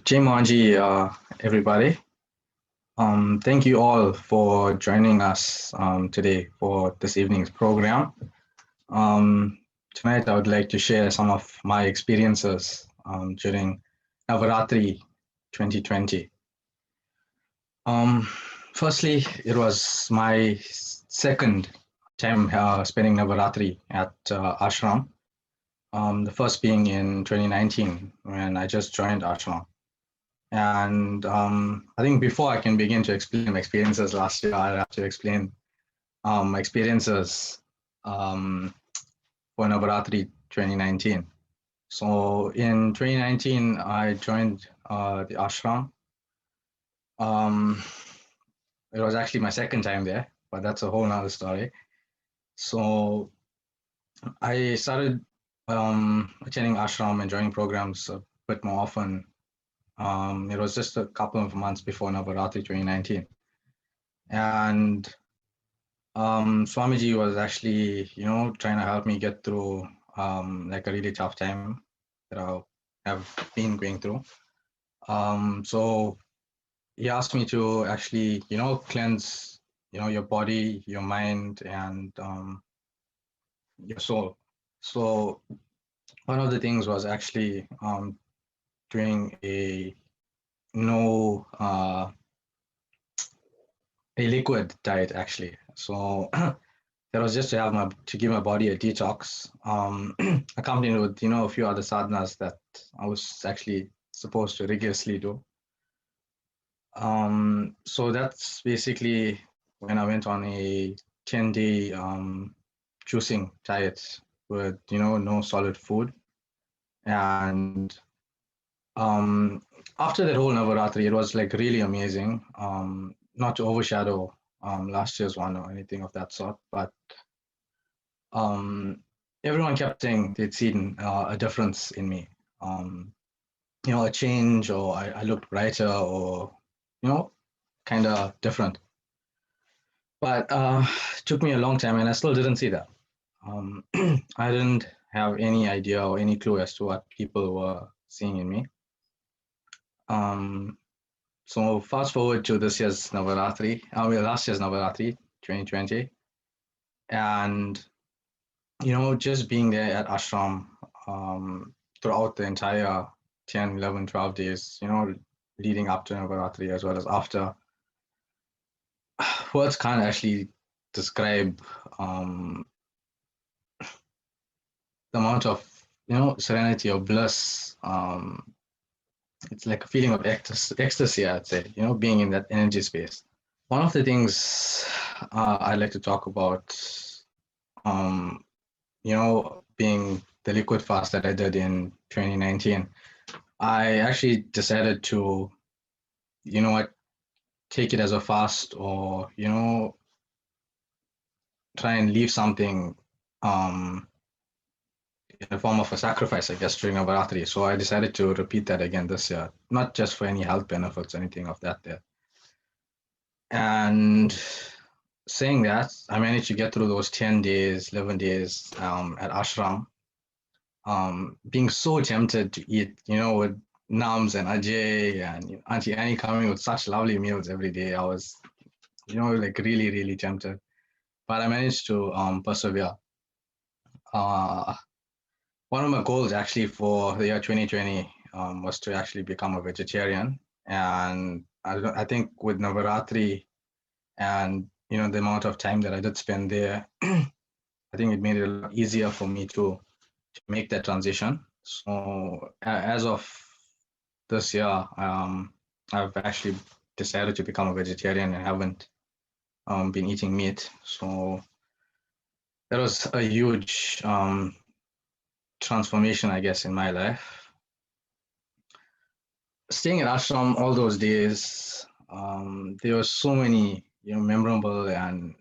Jai Mohanji, everybody. Thank you all for joining us today for this evening's program. Tonight, I would like to share some of my experiences during Navaratri 2020. Firstly, it was my second time spending Navaratri at Ashram. The first being in 2019 when I just joined Ashram. And I think before I can begin to explain my experiences last year, I have to explain my experiences for Navaratri 2019. So in 2019, I joined the ashram. It was actually my second time there, but that's a whole nother story. So I started attending ashram and joining programs a bit more often. It was just a couple of months before Navaratri 2019. And Swamiji was actually, trying to help me get through like a really tough time that I have been going through. So he asked me to actually, cleanse, your body, your mind, and your soul. So one of the things was actually doing a no a liquid diet actually. So that was just to give my body a detox, accompanied with a few other sadhanas that I was actually supposed to rigorously do. So that's basically when I went on a 10-day juicing diet with no solid food. And after that whole Navaratri, it was like really amazing. Not to overshadow last year's one or anything of that sort, but everyone kept saying they'd seen a difference in me, a change, or I looked brighter, or kind of different. But it took me a long time, and I still didn't see that. I didn't have any idea or any clue as to what people were seeing in me. So fast forward to this year's Navaratri, last year's Navaratri, 2020, and just being there at ashram throughout the entire 10, 11, 12 days, leading up to Navaratri as well as after, words can't actually describe the amount of, serenity or bliss. It's like a feeling of ecstasy, I'd say, being in that energy space. One of the things I'd like to talk about, being the liquid fast that I did in 2019, I actually decided to, take it as a fast or, try and leave something in the form of a sacrifice, I guess, during Navaratri. So I decided to repeat that again this year, not just for any health benefits or anything of that there. And saying that, I managed to get through those 10 days, 11 days at ashram, being so tempted to eat, with Nams and Ajay and Auntie Annie coming with such lovely meals every day. I was, like really, really tempted. But I managed to persevere. One of my goals actually for the year 2020 was to actually become a vegetarian. And I think with Navaratri and, the amount of time that I did spend there, I think it made it a lot easier for me to make that transition. So as of this year, I've actually decided to become a vegetarian and haven't been eating meat. So that was a huge transformation, I guess, in my life. Staying at ashram all those days, there were so many, memorable and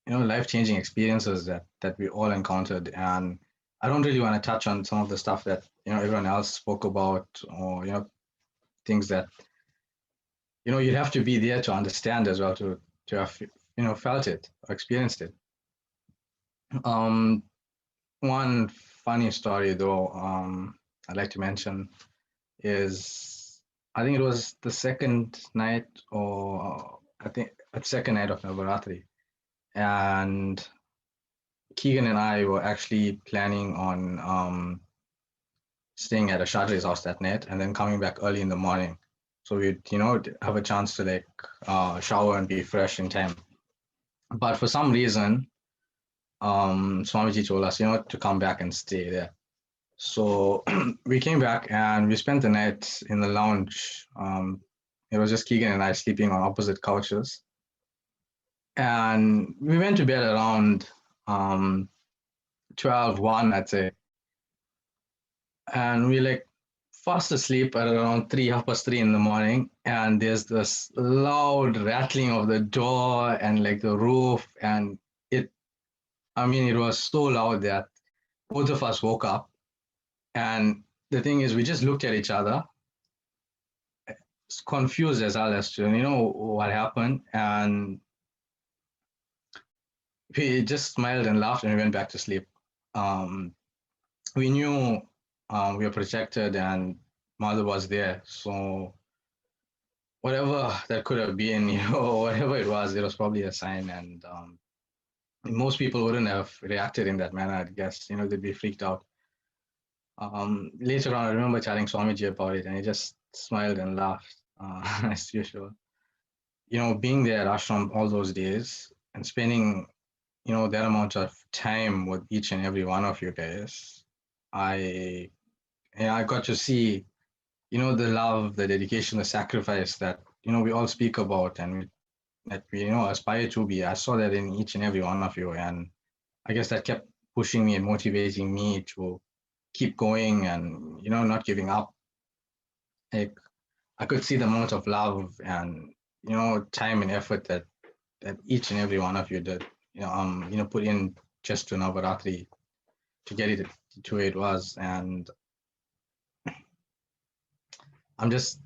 life-changing experiences that we all encountered. And I don't really want to touch on some of the stuff that everyone else spoke about, or things that you'd have to be there to understand as well, to have felt it or experienced it. One funny story though, I'd like to mention is I think it was the second night, or I think the second night of Navaratri, and Keegan and I were actually planning on staying at a Shadri's house that night and then coming back early in the morning. So we'd, have a chance to like shower and be fresh in time. But for some reason, Swamiji told us, to come back and stay there. So we came back and we spent the night in the lounge. It was just Keegan and I sleeping on opposite couches. And we went to bed around 12, 1, I'd say. And we like fast asleep at around 3, 3:30 in the morning. And there's this loud rattling of the door and like the roof. And it was so loud that both of us woke up. And the thing is, we just looked at each other, confused as hell as to, what happened. And we just smiled and laughed and we went back to sleep. We knew we were protected and mother was there. So whatever that could have been, whatever it was probably a sign. And most people wouldn't have reacted in that manner, I guess. They'd be freaked out. Later on, I remember chatting Swamiji about it and he just smiled and laughed as usual. Being there at Ashram all those days and spending, that amount of time with each and every one of you guys, I got to see, the love, the dedication, the sacrifice that, we all speak about and that we, aspire to be. I saw that in each and every one of you. And I guess that kept pushing me and motivating me to keep going and, not giving up. Like I could see the amount of love and, time and effort that each and every one of you did, put in just to Navaratri to get it to where it was. And I'm just,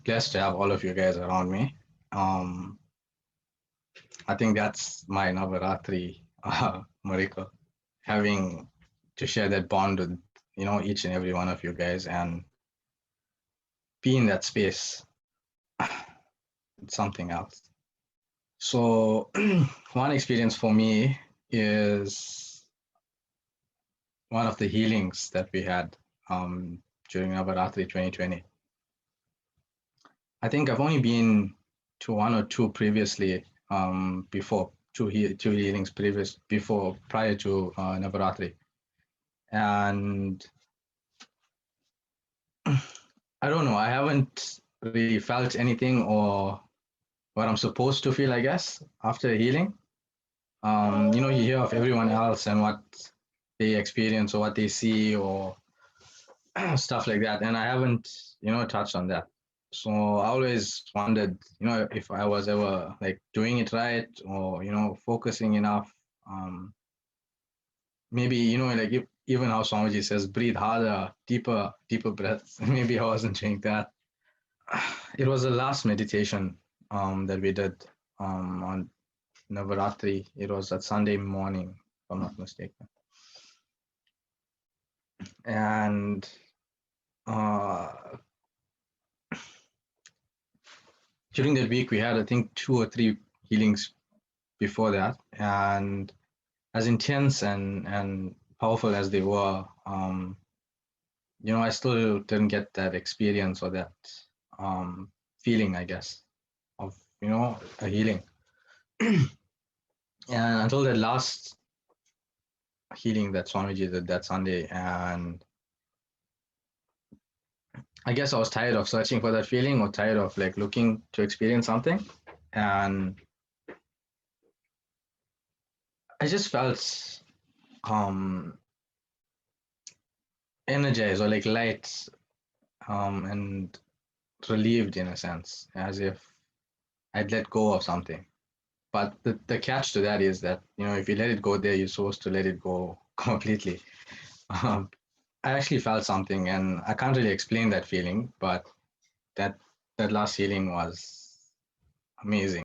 blessed to have all of you guys around me. I think that's my Navaratri miracle, having to share that bond with, each and every one of you guys and be in that space. It's something else. So one experience for me is one of the healings that we had during Navaratri 2020. I think I've only been to one or two previously before, two healings prior to Navaratri. And I don't know, I haven't really felt anything or what I'm supposed to feel, I guess, after healing. You hear of everyone else and what they experience or what they see or stuff like that. And I haven't, touched on that. So I always wondered, if I was ever like doing it right or, focusing enough. Maybe, like even how Swamiji says, breathe harder, deeper breaths. Maybe I wasn't doing that. It was the last meditation that we did on Navaratri. It was that Sunday morning, if I'm not mistaken. And during that week, we had, I think, 2 or 3 healings before that. And as intense and powerful as they were, I still didn't get that experience or that feeling, I guess, of, a healing. And until that last healing that Swamiji did that Sunday, and I guess I was tired of searching for that feeling or tired of like looking to experience something. And I just felt energized or like light and relieved in a sense, as if I'd let go of something. But the catch to that is that, if you let it go there, you're supposed to let it go completely. I actually felt something and I can't really explain that feeling, but that last healing was amazing.